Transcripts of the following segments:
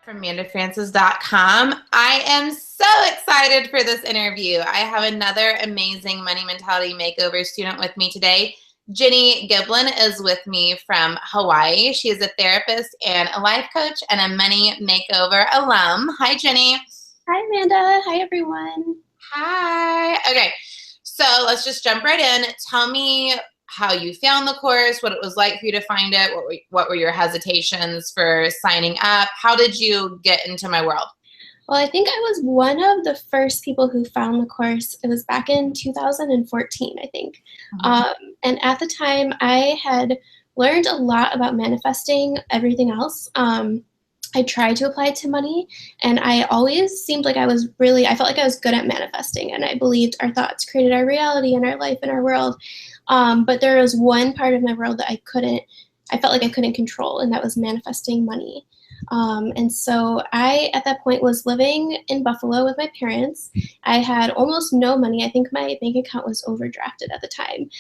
from AmandaFrancis.com. I am so excited for this interview. I have another amazing Money Mentality Makeover student with me today. Jenny Giblin is with me from Hawaii. She is a therapist and a life coach and a Money Makeover alum. Hi, Jenny. Hi, Amanda. Hi, everyone. Hi. Okay, so let's just jump right in. Tell me how you found the course, what it was like for you to find it, what were your hesitations for signing up? How did you get into my world? Well, I think I was one of the first people who found the course. It was back in 2014, I think. And at the time, I had learned a lot about manifesting everything else. I tried to apply it to money, and I always seemed like I felt like I was good at manifesting, and I believed our thoughts created our reality and our life and our world. But there was one part of my world that I felt like I couldn't control, and that was manifesting money. And so I, at that point, was living in Buffalo with my parents. I had almost no money. I think my bank account was overdrafted at the time.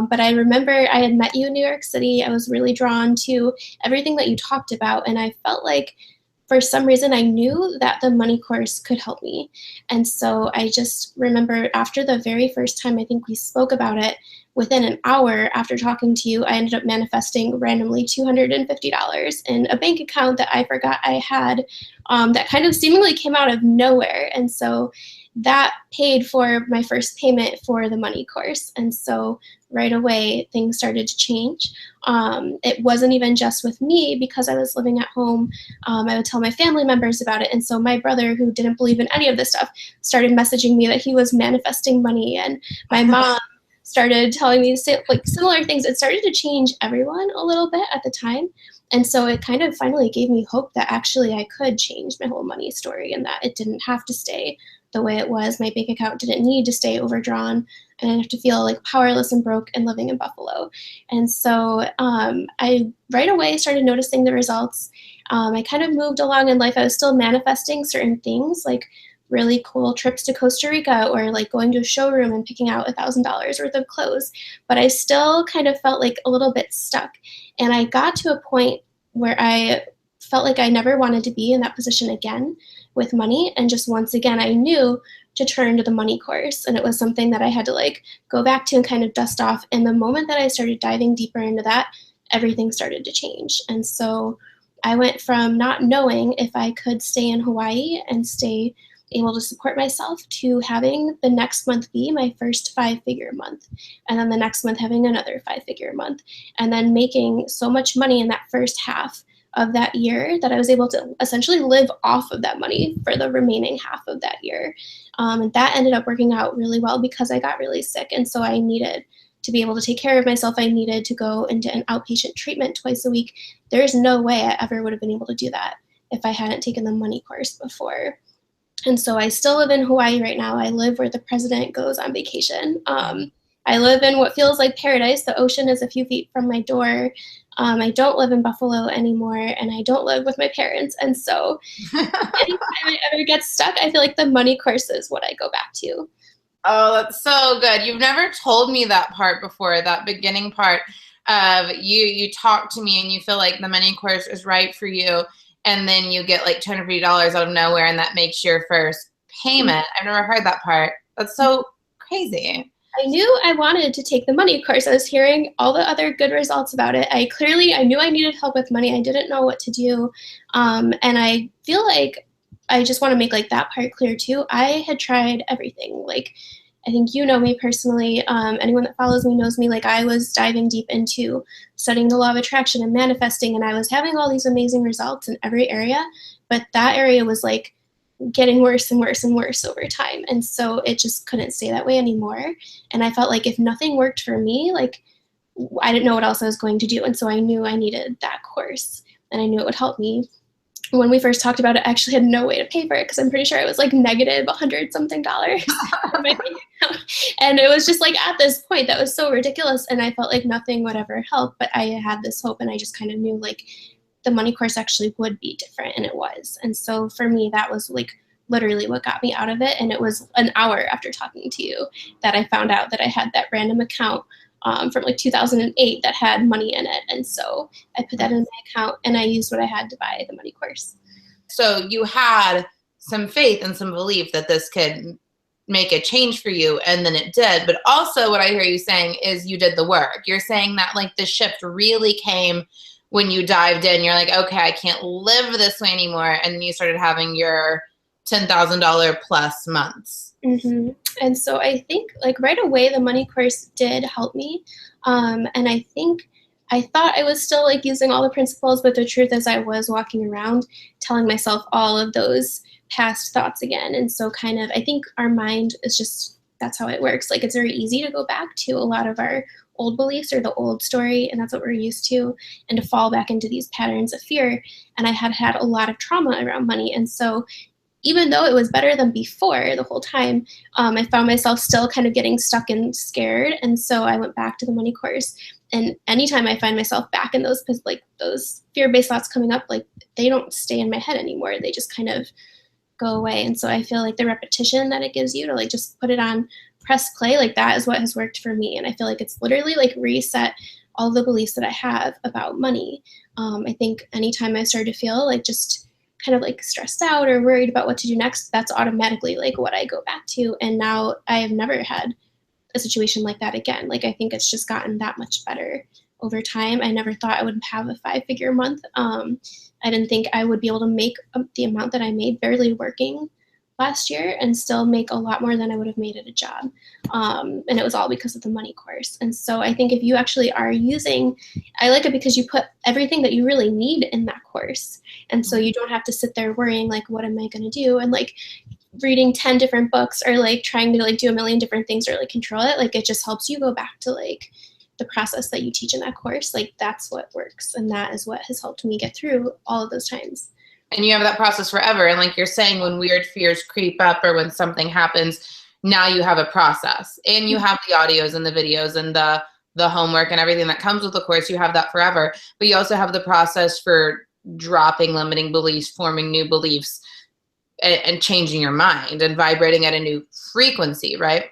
But I remember I had met you in New York City. I was really drawn to everything that you talked about. And I felt like for some reason I knew that the money course could help me. And so I just remember after the very first time I think we spoke about it, within an hour after talking to you, I ended up manifesting randomly $250 in a bank account that I forgot I had, that kind of seemingly came out of nowhere. And so that paid for my first payment for the money course. And so right away, things started to change. It wasn't even just with me because I was living at home. I would tell my family members about it. And so my brother, who didn't believe in any of this stuff, started messaging me that he was manifesting money. And my mom started telling me like similar things. It started to change everyone a little bit at the time. And so it kind of finally gave me hope that actually I could change my whole money story and that it didn't have to stay the way it was. My bank account didn't need to stay overdrawn, and I didn't have to feel like powerless and broke and living in Buffalo. And so I right away started noticing the results. I kind of moved along in life. I was still manifesting certain things like really cool trips to Costa Rica or like going to a showroom and picking out $1,000 worth of clothes. But I still kind of felt like a little bit stuck. And I got to a point where I felt like I never wanted to be in that position again with money. And just once again, I knew to turn to the money course. And it was something that I had to like go back to and kind of dust off. And the moment that I started diving deeper into that, everything started to change. And so I went from not knowing if I could stay in Hawaii and stay able to support myself to having the next month be my first 5-figure month, and then the next month having another 5-figure month, and then making so much money in that first half of that year that I was able to essentially live off of that money for the remaining half of that year. And that ended up working out really well because I got really sick, and so I needed to be able to take care of myself. I needed to go into an outpatient treatment twice a week. There's no way I ever would have been able to do that if I hadn't taken the money course before. And so I still live in Hawaii right now. I live where the president goes on vacation. I live in what feels like paradise. The ocean is a few feet from my door. I don't live in Buffalo anymore, and I don't live with my parents. And so anytime I ever get stuck, I feel like the money course is what I go back to. Oh, that's so good. You've never told me that part before, that beginning part of you talk to me and you feel like the money course is right for you. And then you get like $250 out of nowhere, and that makes your first payment. I've never heard that part. That's so crazy. I knew I wanted to take the money course. I was hearing all the other good results about it. I knew I needed help with money. I didn't know what to do. And I feel like I just want to make like that part clear too. I had tried everything. Like, I think you know me personally. Anyone that follows me knows me. Like, I was diving deep into studying the law of attraction and manifesting, and I was having all these amazing results in every area. But that area was like getting worse and worse and worse over time. And so it just couldn't stay that way anymore. And I felt like if nothing worked for me, like I didn't know what else I was going to do. And so I knew I needed that course, and I knew it would help me. When we first talked about it, I actually had no way to pay for it because I'm pretty sure it was like negative $100 something in my bank account. And it was just like at this point that was so ridiculous, and I felt like nothing would ever help. But I had this hope, and I just kind of knew like the money course actually would be different, and it was. And so for me, that was like literally what got me out of it. And it was an hour after talking to you that I found out that I had that random account from like 2008 that had money in it. And so I put that in my account, and I used what I had to buy the money course. So you had some faith and some belief that this could make a change for you, and then it did. But also what I hear you saying is you did the work. You're saying that like the shift really came when you dived in. You're like, okay, I can't live this way anymore. And then you started having your $10,000 plus months. Mm-hmm. And so I think like right away the money course did help me. And I think I thought I was still like using all the principles, but the truth is I was walking around telling myself all of those past thoughts again. And so kind of I think our mind is just that's how it works. Like it's very easy to go back to a lot of our old beliefs or the old story, and that's what we're used to, and to fall back into these patterns of fear. And I had had a lot of trauma around money. And so even though it was better than before the whole time, I found myself still kind of getting stuck and scared. And so I went back to the money course. And anytime I find myself back in those, like those fear-based thoughts coming up, like they don't stay in my head anymore. They just kind of go away. And so I feel like the repetition that it gives you to like just put it on press play, like that is what has worked for me. And I feel like it's literally like reset all the beliefs that I have about money. I think anytime I started to feel like just kind of like stressed out or worried about what to do next, that's automatically like what I go back to. And now I have never had a situation like that again. Like I think it's just gotten that much better over time. I never thought I would have a 5-figure month. I didn't think I would be able to make the amount that I made barely working last year and still make a lot more than I would have made at a job. And it was all because of the money course. And so I think if you actually are using, I like it because you put everything that you really need in that course. And so you don't have to sit there worrying like, what am I going to do? And like reading 10 different books or like trying to like do a million different things or like control it. Like it just helps you go back to like the process that you teach in that course. Like that's what works. And that is what has helped me get through all of those times. And you have that process forever. And like you're saying, when weird fears creep up or when something happens, now you have a process, and you have the audios and the videos and the homework and everything that comes with the course. You have that forever, but you also have the process for dropping limiting beliefs, forming new beliefs, and changing your mind and vibrating at a new frequency, right?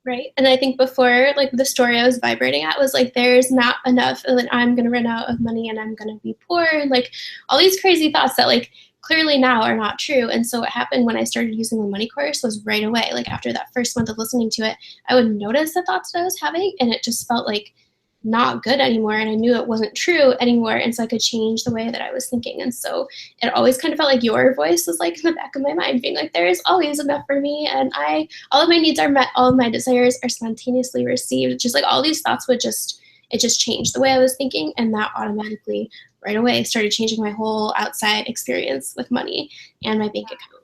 Right. And I think before, like the story I was vibrating at was like, there's not enough, and then I'm going to run out of money and I'm going to be poor. And like all these crazy thoughts that like clearly now are not true. And so what happened when I started using the money course was right away, like after that first month of listening to it, I would notice the thoughts that I was having, and it just felt like not good anymore. And I knew it wasn't true anymore. And so I could change the way that I was thinking. And so it always kind of felt like your voice was like in the back of my mind being like, there is always enough for me. And all of my needs are met. All of my desires are spontaneously received. Just like all these thoughts would it just changed the way I was thinking. And that automatically right away started changing my whole outside experience with money and my bank account.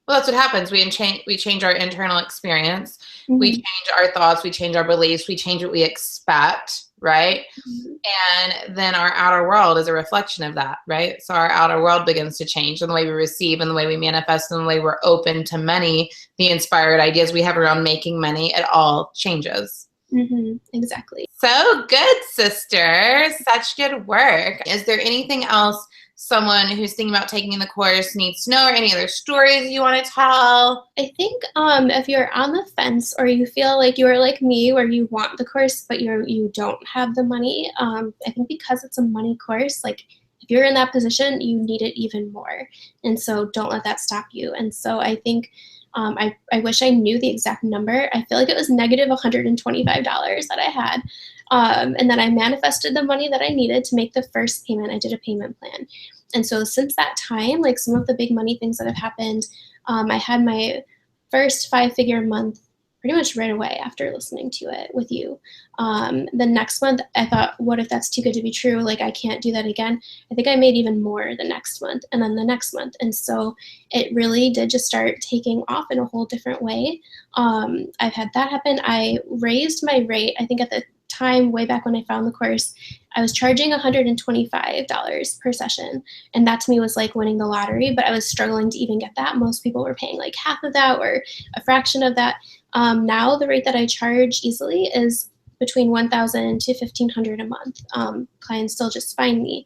Well, that's what happens. We change our internal experience. Mm-hmm. We change our thoughts. We change our beliefs. We change what we expect, right? Mm-hmm. And then our outer world is a reflection of that, right? So our outer world begins to change, and the way we receive and the way we manifest and the way we're open to money, the inspired ideas we have around making money, it all changes. Mm-hmm. Exactly. So good, sister. Such good work. Is there anything else someone who's thinking about taking the course needs to know, or any other stories you want to tell? I think if you're on the fence or you feel like you're like me where you want the course but you don't have the money, I think because it's a money course, like if you're in that position, you need it even more. And so don't let that stop you. And so I think I wish I knew the exact number. I feel like it was negative $125 that I had. And then I manifested the money that I needed to make the first payment. I did a payment plan. And so since that time, like some of the big money things that have happened, I had my first 5-figure month pretty much right away after listening to it with you. The next month, I thought, what if that's too good to be true? Like, I can't do that again. I think I made even more the next month and then the next month. And so it really did just start taking off in a whole different way. I've had that happen. I raised my rate, I think at the time, way back when I found the course, I was charging $125 per session. And that to me was like winning the lottery, but I was struggling to even get that. Most people were paying like half of that or a fraction of that. Now the rate that I charge easily is between $1,000 to $1,500 a month. Clients still just find me.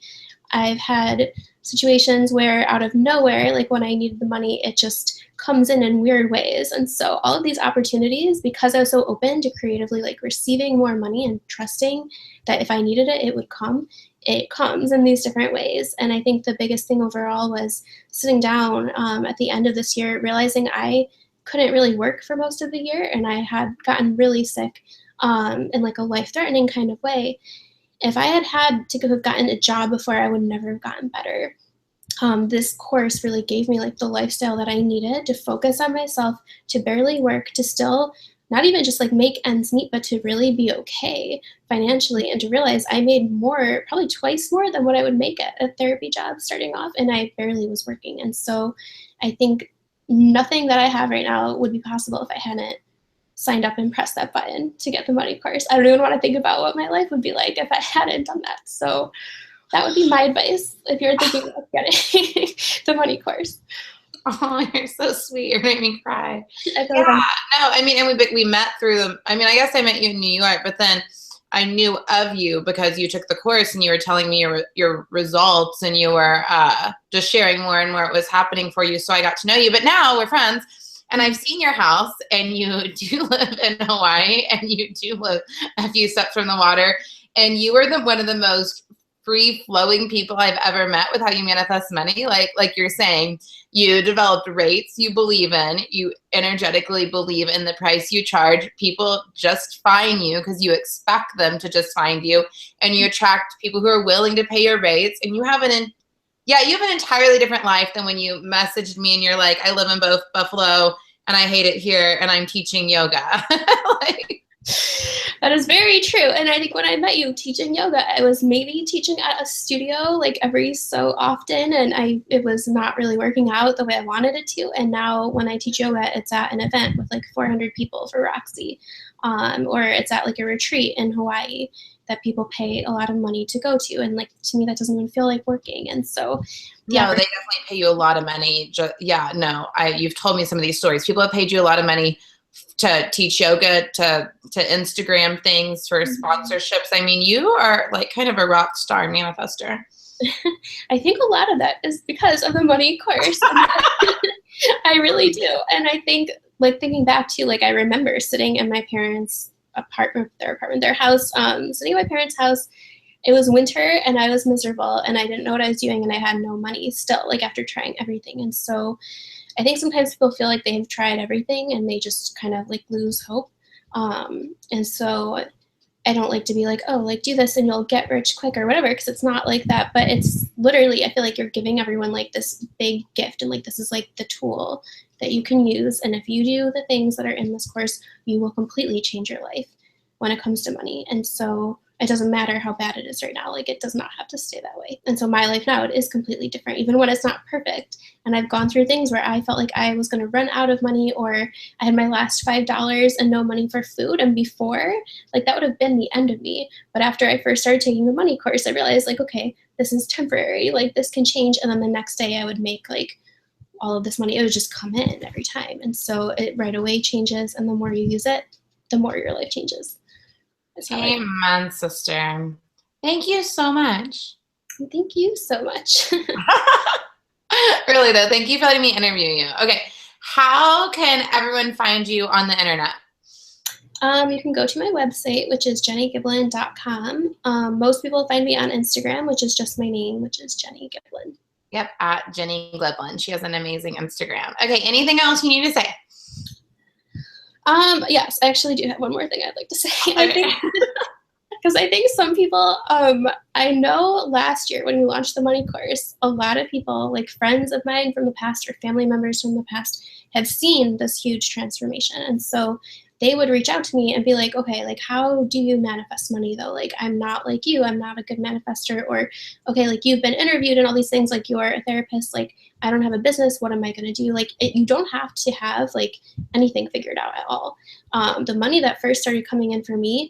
I've had situations where out of nowhere, like when I needed the money, it just comes in weird ways. And so all of these opportunities, because I was so open to creatively like receiving more money and trusting that if I needed it, it would come, it comes in these different ways. And I think the biggest thing overall was sitting down at the end of this year, realizing I couldn't really work for most of the year, and I had gotten really sick in like a life-threatening kind of way. If I had to have gotten a job before, I would never have gotten better. This course really gave me like the lifestyle that I needed to focus on myself, to barely work, to still not even just like make ends meet, but to really be okay financially, and to realize I made more, probably twice more than what I would make at a therapy job starting off, and I barely was working. And so I think nothing that I have right now would be possible if I hadn't signed up and pressed that button to get the money course. I don't even want to think about what my life would be like if I hadn't done that. So that would be my advice if you're thinking of getting the money course. Oh, you're so sweet. You're making me cry. I feel Yeah, like no, I mean, and we met through them. I mean, I guess I met you in New York, but then I knew of you because you took the course and you were telling me your results, and you were just sharing more and more what was happening for you. So I got to know you. But now we're friends, and I've seen your house, and you do live in Hawaii, and you do live a few steps from the water, and you are one of the most free-flowing people I've ever met with how you manifest money. Like you're saying, you developed rates you believe in, you energetically believe in the price you charge. People just find you because you expect them to just find you, and you attract people who are willing to pay your rates. And you have an entirely different life than when you messaged me and you're like, I live in both Buffalo and I hate it here and I'm teaching yoga. Like, that is very true. And I think when I met you teaching yoga, I was maybe teaching at a studio like every so often, and it was not really working out the way I wanted it to. And now when I teach yoga, it's at an event with like 400 people for Roxy, or it's at like a retreat in Hawaii that people pay a lot of money to go to. And like, to me, that doesn't even feel like working. And so no, they definitely pay you a lot of money. You've told me some of these stories. People have paid you a lot of money to teach yoga, to Instagram things for sponsorships. I mean, you are like kind of a rock star manifester. I think a lot of that is because of the money course. I really do. And I think, like, thinking back to, like, I remember sitting in my parents' their house, sitting in my parents' house. It was winter and I was miserable and I didn't know what I was doing, and I had no money still, like, after trying everything. And so I think sometimes people feel like they've tried everything and they just kind of like lose hope. And so I don't like to be like, oh, like, do this and you'll get rich quick or whatever, because it's not like that. But it's literally, I feel like you're giving everyone like this big gift, and like this is like the tool that you can use. And if you do the things that are in this course, you will completely change your life when it comes to money. And so it doesn't matter how bad it is right now. Like, it does not have to stay that way. And so my life now, it is completely different, even when it's not perfect. And I've gone through things where I felt like I was going to run out of money, or I had my last $5 and no money for food. And before, like, that would have been the end of me. But after I first started taking the money course, I realized, like, okay, this is temporary. Like, this can change. And then the next day I would make like all of this money. It would just come in every time. And so it right away changes. And the more you use it, the more your life changes. Amen, sister. Thank you so much. Thank you so much. Really, though, thank you for letting me interview you. Okay, how can everyone find you on the internet? You can go to my website, which is jennygiblin.com. Most people find me on Instagram, which is just my name, which is Jenny Giblin. Yep, at Jenny Giblin. She has an amazing Instagram. Okay, anything else you need to say? Yes, I actually do have one more thing I'd like to say. Okay. Because I think some people, I know last year when we launched the money course, a lot of people, like friends of mine from the past or family members from the past, have seen this huge transformation. And so they would reach out to me and be like, okay, like, how do you manifest money though? Like, I'm not like you, I'm not a good manifester. Or, okay, like, you've been interviewed and all these things, like, you're a therapist, like, I don't have a business, what am I going to do? Like, you don't have to have like anything figured out at all. The money that first started coming in for me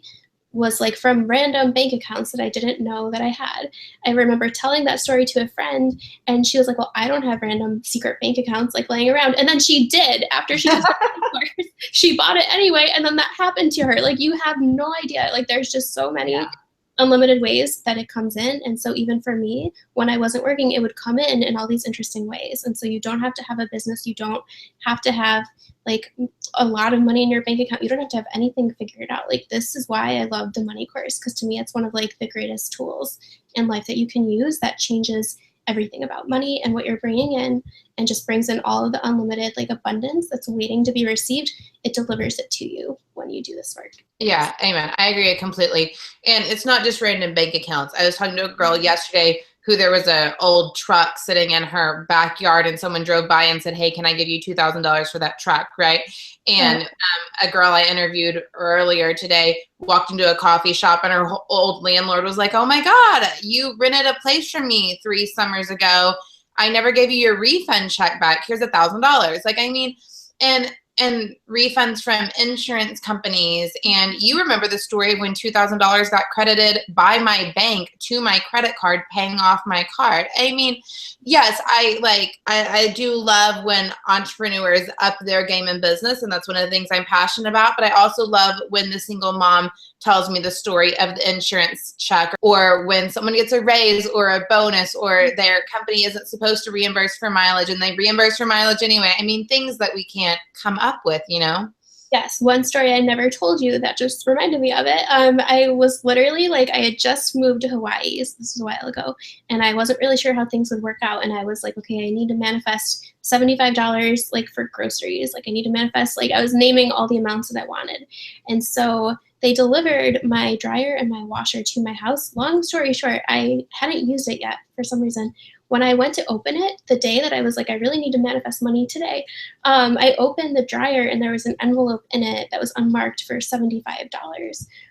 was like from random bank accounts that I didn't know that I had. I remember telling that story to a friend, and she was like, well, I don't have random secret bank accounts like laying around. And then she did. After she she bought it anyway, and then that happened to her. Like, you have no idea. Like, there's just so many unlimited ways that it comes in. And so even for me, when I wasn't working, it would come in all these interesting ways. And so you don't have to have a business. You don't have to have like a lot of money in your bank account. You don't have to have anything figured out. Like, this is why I love the money course, because to me, it's one of like the greatest tools in life that you can use that changes everything about money and what you're bringing in, and just brings in all of the unlimited like abundance that's waiting to be received. It delivers it to you when you do this work. Yeah, amen. I agree completely. And it's not just random bank accounts. I was talking to a girl yesterday who there was an old truck sitting in her backyard, and someone drove by and said, hey, can I give you $2,000 for that truck, right? And a girl I interviewed earlier today walked into a coffee shop, and her old landlord was like, oh my God, you rented a place from me 3 summers ago. I never gave you your refund check back. Here's $1,000. Like, I mean, and refunds from insurance companies. And you remember the story when $2,000 got credited by my bank to my credit card, paying off my card. I mean, yes, I do love when entrepreneurs up their game in business, and that's one of the things I'm passionate about. But I also love when the single mom tells me the story of the insurance check, or when someone gets a raise or a bonus, or their company isn't supposed to reimburse for mileage and they reimburse for mileage anyway. I mean, things that we can't come up with, you know? Yes, one story I never told you that just reminded me of it. I was literally like, I had just moved to Hawaii. This was a while ago, and I wasn't really sure how things would work out. And I was like, okay, I need to manifest $75 like for groceries. Like, I need to manifest, like, I was naming all the amounts that I wanted. And so they delivered my dryer and my washer to my house. Long story short, I hadn't used it yet for some reason. When I went to open it, the day that I was like, I really need to manifest money today, I opened the dryer and there was an envelope in it that was unmarked for $75.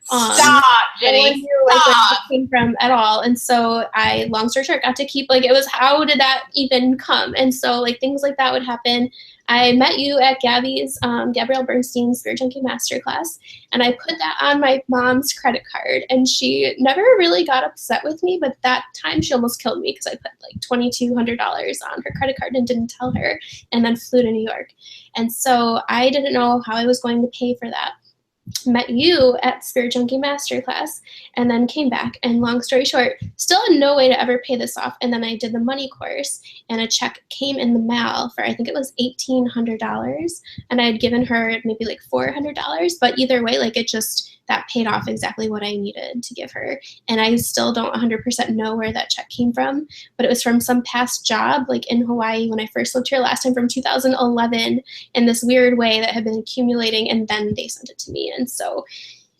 Stop, Jenny. No one knew like where it came from at all. And so I, long story short, got to keep, like, it was, how did that even come? And so like things like that would happen. I met you at Gabby's, Gabrielle Bernstein's Spirit Junkie Masterclass, and I put that on my mom's credit card, and she never really got upset with me, but that time she almost killed me because I put like $2,200 on her credit card and didn't tell her, and then flew to New York. And so I didn't know how I was going to pay for that. Met you at Spirit Junkie Masterclass, and then came back, and long story short, still had no way to ever pay this off. And then I did the money course, and a check came in the mail for, I think it was $1,800, and I had given her maybe like $400, but either way, like, it just, that paid off exactly what I needed to give her. And I still don't 100% know where that check came from, but it was from some past job, like in Hawaii when I first lived here last time, from 2011, in this weird way that had been accumulating, and then they sent it to me. And so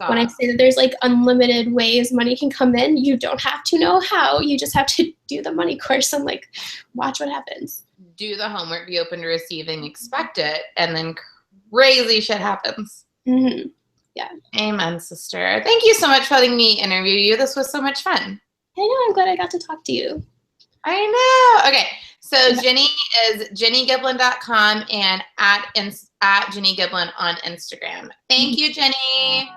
when I say that there's like unlimited ways money can come in, you don't have to know how, you just have to do the money course and like watch what happens. Do the homework, be open to receiving, expect it, and then crazy shit happens. Mm-hmm. Yeah. Amen, sister. Thank you so much for letting me interview you. This was so much fun. I know. I'm glad I got to talk to you. I know. Okay. So Jenny is jennygiblin.com and at Jenny Giblin on Instagram. Thank you, Jenny.